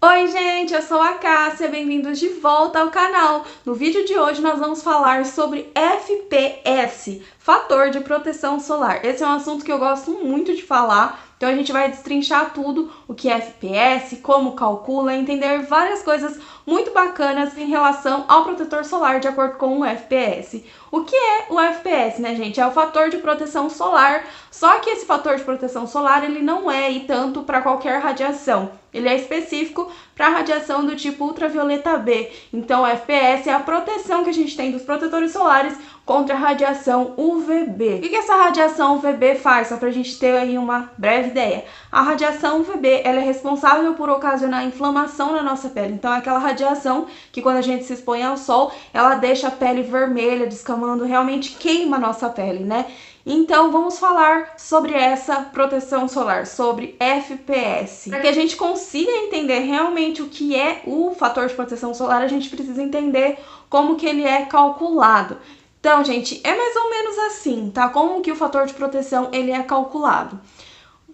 Oi gente, eu sou a Cássia, bem-vindos de volta ao canal. No vídeo de hoje nós vamos falar sobre FPS, fator de proteção solar. Esse é um assunto que eu gosto muito de falar, então a gente vai destrinchar tudo, o que é FPS, como calcula, entender várias coisas muito bacanas em relação ao protetor solar de acordo com o FPS. O que é o FPS, né, gente? É o fator de proteção solar, só que esse fator de proteção solar ele não é e tanto para qualquer radiação. Ele é específico para radiação do tipo ultravioleta B. Então, o FPS é a proteção que a gente tem dos protetores solares contra a radiação UVB. O que essa radiação UVB faz? Só para a gente ter aí uma breve ideia. A radiação UVB ela é responsável por ocasionar inflamação na nossa pele. Então, é aquela radiação que quando a gente se expõe ao sol, ela deixa a pele vermelha, descamando, realmente queima a nossa pele, né? Então, vamos falar sobre essa proteção solar, sobre FPS. Para que a gente consiga entender realmente o que é o fator de proteção solar, a gente precisa entender como que ele é calculado. Então, gente, é mais ou menos assim, tá? Como que o fator de proteção ele é calculado?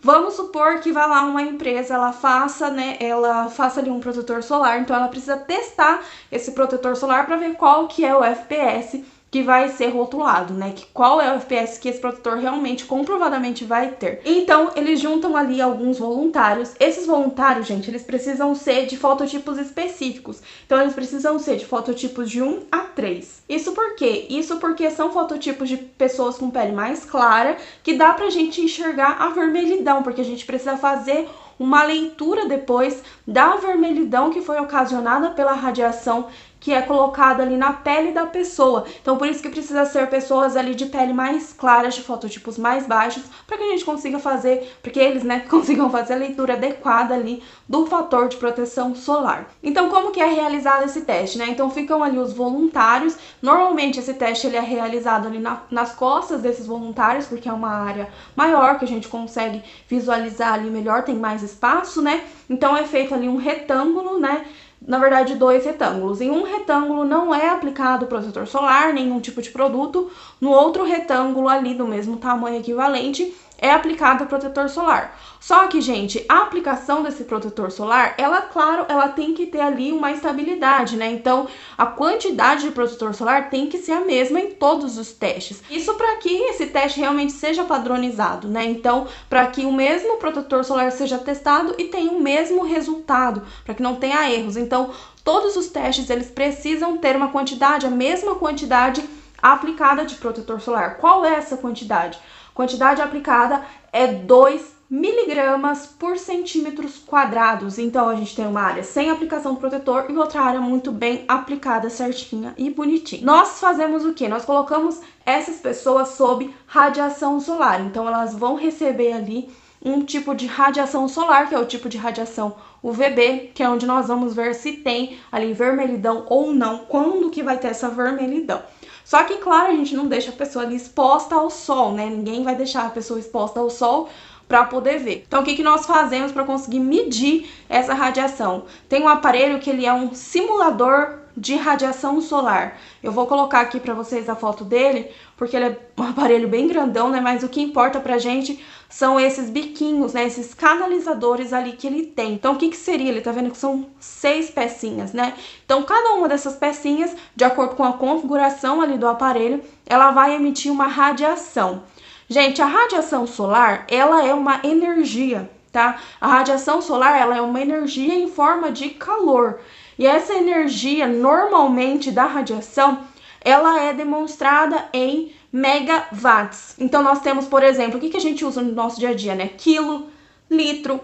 Vamos supor que vai lá uma empresa, ela faça ali um protetor solar, então ela precisa testar esse protetor solar para ver qual que é o FPS que vai ser rotulado, né? Qual é o FPS que esse protetor realmente, comprovadamente vai ter. Então, eles juntam ali alguns voluntários. Esses voluntários, gente, eles precisam ser de fototipos específicos. Então, eles precisam ser de fototipos de 1 a 3. Isso por quê? Isso porque são fototipos de pessoas com pele mais clara, que dá pra gente enxergar a vermelhidão, porque a gente precisa fazer uma leitura depois da vermelhidão que foi ocasionada pela radiação que é colocada ali na pele da pessoa. Então, por isso que precisa ser pessoas ali de pele mais claras, de fototipos mais baixos, para que a gente consiga fazer, porque eles, né, consigam fazer a leitura adequada ali do fator de proteção solar. Então, como que é realizado esse teste, né? Então, ficam ali os voluntários. Normalmente, esse teste ele é realizado ali nas costas desses voluntários, porque é uma área maior que a gente consegue visualizar ali melhor, tem mais espaço, né? Então, é feito ali um retângulo, né? Na verdade, 2 retângulos. Em um retângulo não é aplicado protetor solar, nenhum tipo de produto. No outro retângulo ali, do mesmo tamanho equivalente, é aplicado protetor solar. Só que, gente, a aplicação desse protetor solar, claro, ela tem que ter ali uma estabilidade, né? Então, a quantidade de protetor solar tem que ser a mesma em todos os testes. Isso para que esse teste realmente seja padronizado, né? Então, para que o mesmo protetor solar seja testado e tenha o mesmo resultado, para que não tenha erros. Então, todos os testes, eles precisam ter uma quantidade, a mesma quantidade aplicada de protetor solar. Qual é essa quantidade? Quantidade aplicada é 2 miligramas por centímetros quadrados. Então, a gente tem uma área sem aplicação do protetor e outra área muito bem aplicada, certinha e bonitinha. Nós fazemos o quê? Nós colocamos essas pessoas sob radiação solar. Então, elas vão receber ali um tipo de radiação solar, que é o tipo de radiação UVB, que é onde nós vamos ver se tem ali vermelhidão ou não, quando que vai ter essa vermelhidão. Só que, claro, a gente não deixa a pessoa ali exposta ao sol, né? Ninguém vai deixar a pessoa exposta ao sol para poder ver. Então, o que nós fazemos para conseguir medir essa radiação? Tem um aparelho que ele é um simulador de radiação solar. Eu vou colocar aqui para vocês a foto dele, porque ele é um aparelho bem grandão, né? Mas o que importa pra gente são esses biquinhos, né? Esses canalizadores ali que ele tem. Então, o que seria? Ele tá vendo que são 6 pecinhas, né? Então, cada uma dessas pecinhas, de acordo com a configuração ali do aparelho, ela vai emitir uma radiação. Gente, a radiação solar, ela é uma energia, tá? A radiação solar, ela é uma energia em forma de calor. E essa energia, normalmente, da radiação, ela é demonstrada em megawatts. Então, nós temos, por exemplo, o que a gente usa no nosso dia a dia, né? Quilo, litro,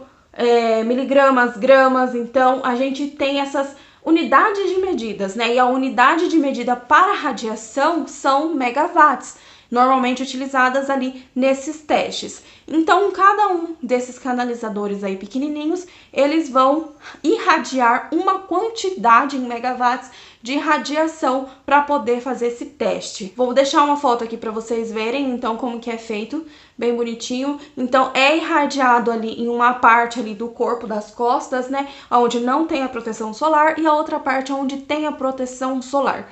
miligramas, gramas. Então, a gente tem essas unidades de medidas, né? E a unidade de medida para radiação são megawatts, normalmente utilizadas ali nesses testes. Então, cada um desses canalizadores aí pequenininhos, eles vão irradiar uma quantidade em megawatts de radiação para poder fazer esse teste. Vou deixar uma foto aqui para vocês verem, então, como que é feito, bem bonitinho. Então, é irradiado ali em uma parte ali do corpo, das costas, né, onde não tem a proteção solar, e a outra parte onde tem a proteção solar.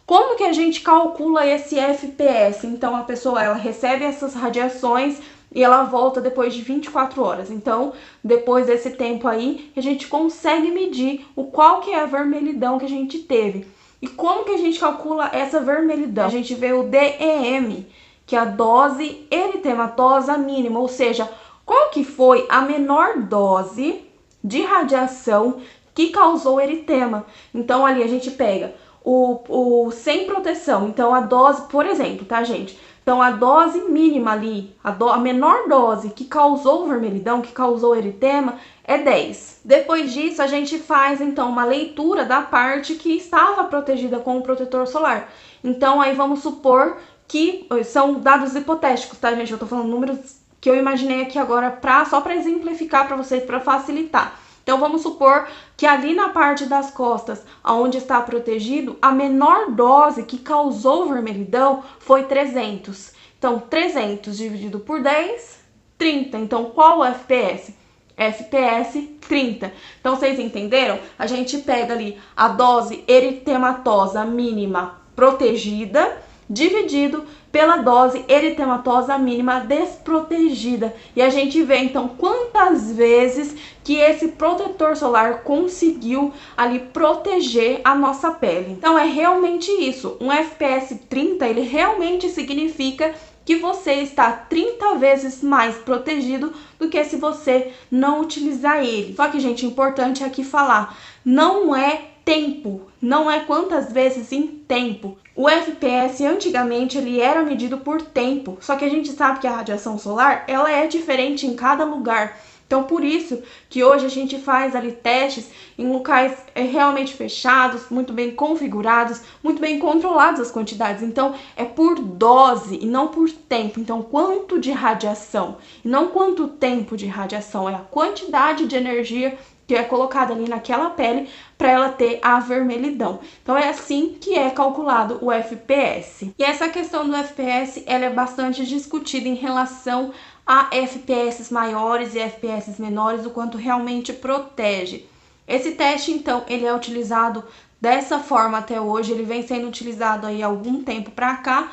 Como que a gente calcula esse FPS? Então, a pessoa ela recebe essas radiações e ela volta depois de 24 horas. Então, depois desse tempo aí, a gente consegue medir qual que é a vermelhidão que a gente teve. E como que a gente calcula essa vermelhidão? A gente vê o DEM, que é a dose eritematosa mínima, ou seja, qual que foi a menor dose de radiação que causou eritema. Então, ali a gente pega o sem proteção. Então, a dose, por exemplo, tá, gente? Então, a dose mínima ali, a menor dose que causou vermelhidão, que causou eritema, é 10. Depois disso, a gente faz, então, uma leitura da parte que estava protegida com o protetor solar. Então, aí vamos supor que são dados hipotéticos, tá, gente? Eu tô falando números que eu imaginei aqui agora só para exemplificar para vocês, para facilitar. Então, vamos supor que ali na parte das costas, onde está protegido, a menor dose que causou vermelhidão foi 300. Então, 300 dividido por 10, 30. Então, qual o FPS? FPS 30. Então, vocês entenderam? A gente pega ali a dose eritematosa mínima protegida, dividido pela dose eritematosa mínima desprotegida. E a gente vê, então, quantas vezes que esse protetor solar conseguiu ali proteger a nossa pele. Então, é realmente isso. Um FPS 30, ele realmente significa que você está 30 vezes mais protegido do que se você não utilizar ele. Só que, gente, importante aqui falar, não é tempo, não é quantas vezes em tempo. O FPS antigamente ele era medido por tempo, só que a gente sabe que a radiação solar ela é diferente em cada lugar. Então, por isso que hoje a gente faz ali testes em locais realmente fechados, muito bem configurados, muito bem controladas as quantidades. Então, é por dose e não por tempo. Então, quanto de radiação e não quanto tempo de radiação, é a quantidade de energia que é colocada ali naquela pele para ela ter a vermelhidão. Então, é assim que é calculado o FPS. E essa questão do FPS, ela é bastante discutida em relação a FPS maiores e FPS menores, o quanto realmente protege. Esse teste, então, ele é utilizado dessa forma até hoje, ele vem sendo utilizado aí há algum tempo para cá,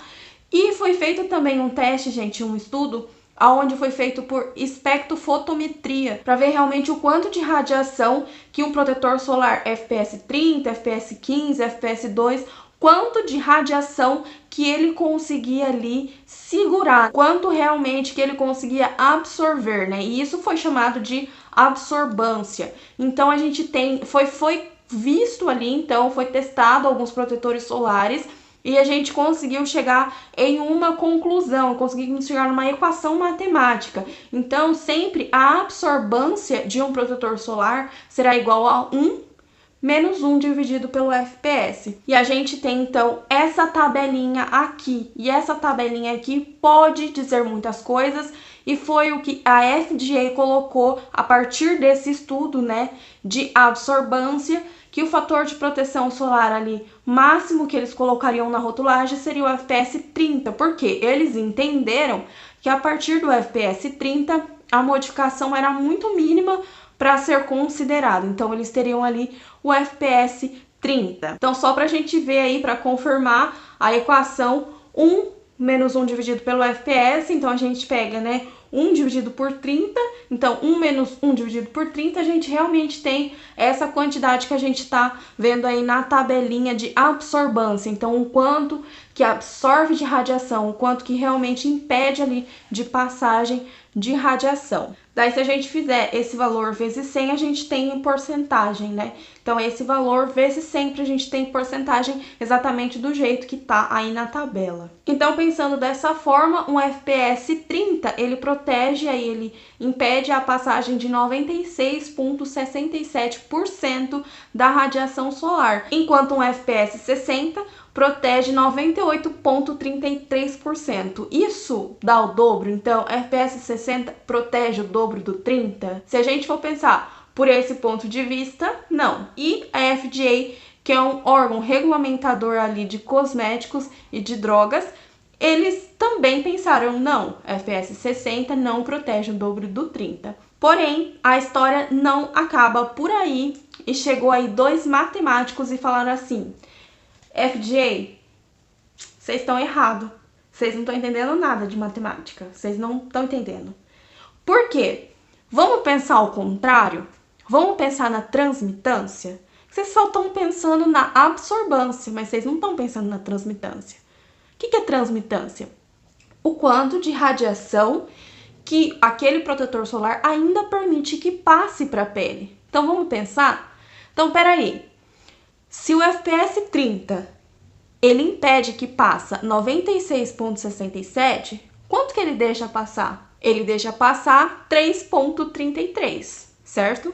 e foi feito também um teste, gente, um estudo, onde foi feito por espectrofotometria, para ver realmente o quanto de radiação que um protetor solar FPS 30, FPS 15, FPS 2, quanto de radiação que ele conseguia ali segurar, quanto realmente que ele conseguia absorver, né? E isso foi chamado de absorbância. Então a gente foi visto ali, então foi testado alguns protetores solares e a gente conseguiu chegar em uma conclusão, conseguimos chegar numa equação matemática. Então, sempre a absorbância de um protetor solar será igual a 1 menos 1 dividido pelo FPS. E a gente tem, então, essa tabelinha aqui. E essa tabelinha aqui pode dizer muitas coisas. E foi o que a FDA colocou a partir desse estudo, né, de absorbância, que o fator de proteção solar ali, máximo que eles colocariam na rotulagem seria o FPS 30, porque eles entenderam que a partir do FPS 30, a modificação era muito mínima para ser considerado. Então, eles teriam ali o FPS 30. Então, só para a gente ver aí, para confirmar a equação, 1 menos 1 dividido pelo FPS, então a gente pega, né, 1 dividido por 30, então 1 menos 1 dividido por 30, a gente realmente tem essa quantidade que a gente está vendo aí na tabelinha de absorbância. Então, o quanto que absorve de radiação, o quanto que realmente impede ali de passagem de radiação. Daí, se a gente fizer esse valor vezes 100, a gente tem em porcentagem, né? Então, esse valor vezes sempre a gente tem porcentagem exatamente do jeito que tá aí na tabela. Então, pensando dessa forma, um FPS 30, ele protege, aí ele impede a passagem de 96,67% da radiação solar, enquanto um FPS 60 protege 98,33%. Isso dá o dobro, então FPS 60 protege o dobro do 30? Se a gente for pensar por esse ponto de vista, não. E a FDA, que é um órgão regulamentador ali de cosméticos e de drogas, eles também pensaram, não, FPS 60 não protege o dobro do 30. Porém, a história não acaba por aí e chegou aí 2 matemáticos e falaram assim: FDA, vocês estão errados. Vocês não estão entendendo nada de matemática. Vocês não estão entendendo. Por quê? Vamos pensar ao contrário? Vamos pensar na transmitância? Vocês só estão pensando na absorbância, mas vocês não estão pensando na transmitância. O que é transmitância? O quanto de radiação que aquele protetor solar ainda permite que passe para a pele. Então, vamos pensar? Então, peraí. Se o FPS 30, ele impede que passa 96,67, quanto que ele deixa passar? Ele deixa passar 3,33, certo?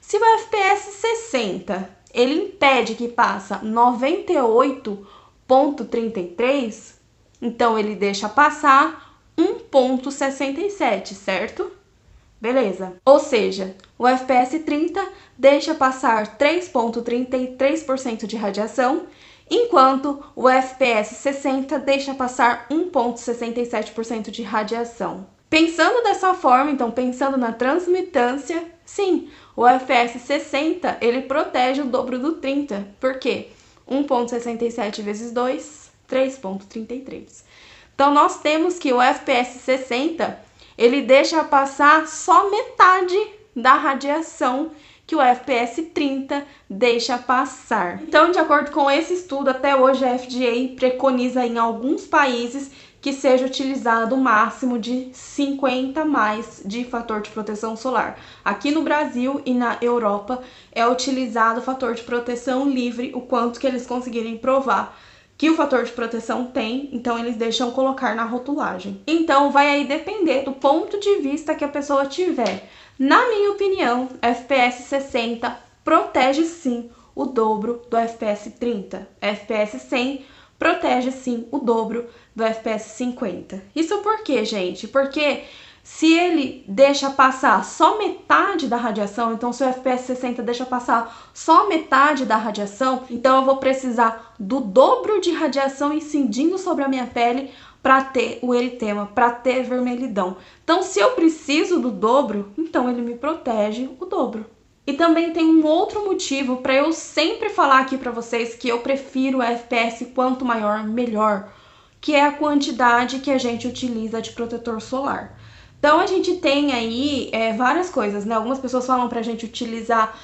Se o FPS 60, ele impede que passa 98,33, então ele deixa passar 1,67, certo? Beleza. Ou seja, o FPS 30 deixa passar 3,33% de radiação, enquanto o FPS 60 deixa passar 1,67% de radiação. Pensando dessa forma, então pensando na transmitância, sim, o FPS 60 ele protege o dobro do 30. Por quê? 1,67 vezes 2, 3,33. Então nós temos que o FPS 60 ele deixa passar só metade da radiação que o FPS 30 deixa passar. Então, de acordo com esse estudo, até hoje a FDA preconiza em alguns países que seja utilizado o máximo de 50 mais de fator de proteção solar. Aqui no Brasil e na Europa é utilizado o fator de proteção livre, o quanto que eles conseguirem provar que o fator de proteção tem, então eles deixam colocar na rotulagem. Então vai aí depender do ponto de vista que a pessoa tiver. Na minha opinião, FPS 60 protege sim o dobro do FPS 30. FPS 100 protege sim o dobro do FPS 50. Isso por quê, gente? Porque se ele deixa passar só metade da radiação, então se o FPS 60 deixa passar só metade da radiação, então eu vou precisar do dobro de radiação incidindo sobre a minha pele para ter o eritema, para ter vermelhidão. Então, se eu preciso do dobro, então ele me protege o dobro. E também tem um outro motivo para eu sempre falar aqui para vocês que eu prefiro o FPS quanto maior, melhor, que é a quantidade que a gente utiliza de protetor solar. Então, a gente tem aí várias coisas, né? Algumas pessoas falam pra gente utilizar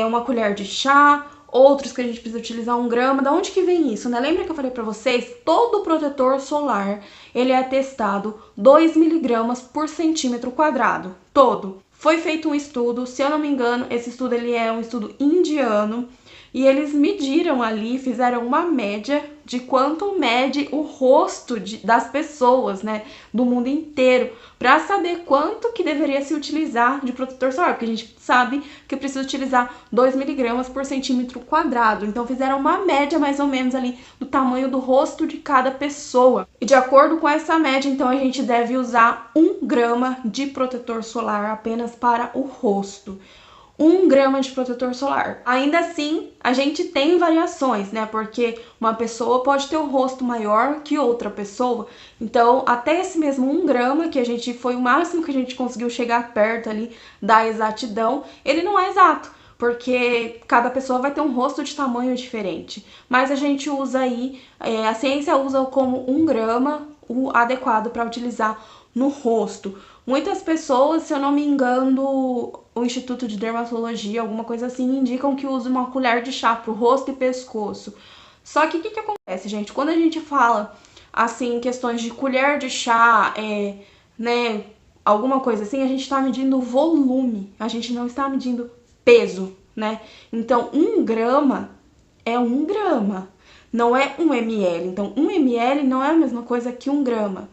uma colher de chá, outros que a gente precisa utilizar 1 grama. Da onde que vem isso, né? Lembra que eu falei pra vocês? Todo protetor solar, ele é testado 2 miligramas por centímetro quadrado. Todo. Foi feito um estudo, se eu não me engano, esse estudo ele é um estudo indiano, e eles mediram ali, fizeram uma média de quanto mede o rosto das pessoas, né, do mundo inteiro, para saber quanto que deveria se utilizar de protetor solar, porque a gente sabe que precisa utilizar 2 miligramas por centímetro quadrado. Então fizeram uma média mais ou menos ali do tamanho do rosto de cada pessoa. E de acordo com essa média, então a gente deve usar 1 grama de protetor solar apenas para o rosto. 1 grama de protetor solar. Ainda assim, a gente tem variações, né? Porque uma pessoa pode ter o rosto maior que outra pessoa. Então, até esse mesmo 1 grama, que foi o máximo que a gente conseguiu chegar perto ali da exatidão, ele não é exato, porque cada pessoa vai ter um rosto de tamanho diferente. Mas a gente usa aí, a ciência usa como 1 grama o adequado para utilizar no rosto. Muitas pessoas, se eu não me engano, o Instituto de Dermatologia, alguma coisa assim, indicam que use uma colher de chá pro rosto e pescoço. Só que o que acontece, gente? Quando a gente fala, assim, em questões de colher de chá, né, alguma coisa assim, a gente tá medindo volume, a gente não está medindo peso, né? Então, 1 grama é 1 grama, não é 1 ml. Então, 1 ml não é a mesma coisa que 1 grama.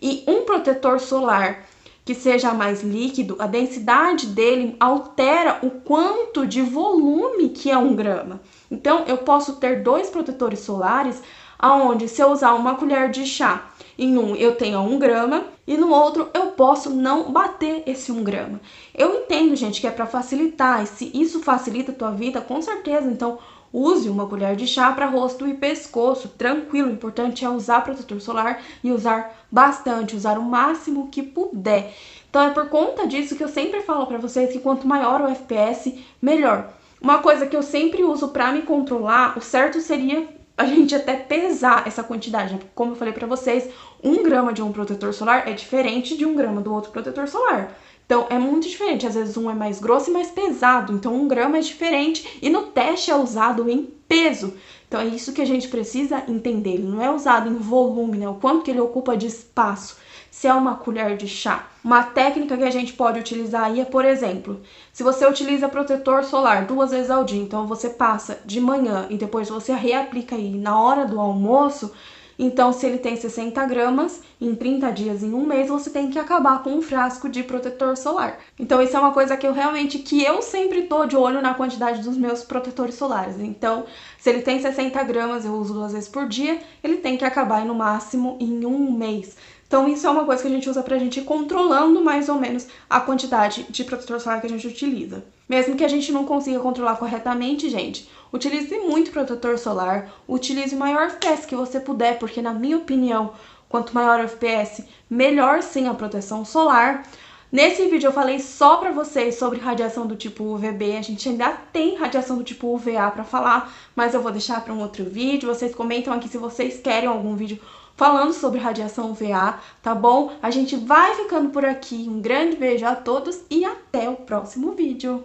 E um protetor solar que seja mais líquido, a densidade dele altera o quanto de volume que é 1 grama. Então, eu posso ter 2 protetores solares, aonde se eu usar uma colher de chá, em um eu tenho 1 grama, e no outro eu posso não bater esse 1 grama. Eu entendo, gente, que é para facilitar, e se isso facilita a tua vida, com certeza, então use uma colher de chá para rosto e pescoço, tranquilo. O importante é usar protetor solar e usar bastante, usar o máximo que puder. Então é por conta disso que eu sempre falo para vocês que quanto maior o FPS, melhor. Uma coisa que eu sempre uso para me controlar, o certo seria a gente até pesar essa quantidade. Como eu falei pra vocês, 1 grama de um protetor solar é diferente de 1 grama do outro protetor solar. Então, é muito diferente. Às vezes um é mais grosso e mais pesado. Então, 1 grama é diferente. E no teste é usado em peso. Então, é isso que a gente precisa entender. Ele não é usado em volume, né? O quanto que ele ocupa de espaço. Se é uma colher de chá. Uma técnica que a gente pode utilizar aí é, por exemplo, se você utiliza protetor solar 2 vezes ao dia, então você passa de manhã e depois você reaplica aí na hora do almoço, então se ele tem 60 gramas, em 30 dias, em 1 mês, você tem que acabar com um frasco de protetor solar. Então isso é uma coisa que eu sempre tô de olho na quantidade dos meus protetores solares. Então, se ele tem 60 gramas, eu uso 2 vezes por dia, ele tem que acabar no máximo em 1 mês. Então isso é uma coisa que a gente usa pra gente ir controlando mais ou menos a quantidade de protetor solar que a gente utiliza. Mesmo que a gente não consiga controlar corretamente, gente, utilize muito protetor solar, utilize o maior FPS que você puder, porque na minha opinião, quanto maior o FPS, melhor sim a proteção solar. Nesse vídeo eu falei só pra vocês sobre radiação do tipo UVB, a gente ainda tem radiação do tipo UVA pra falar, mas eu vou deixar pra um outro vídeo. Vocês comentam aqui se vocês querem algum vídeo falando sobre radiação UVA, tá bom? A gente vai ficando por aqui. Um grande beijo a todos e até o próximo vídeo.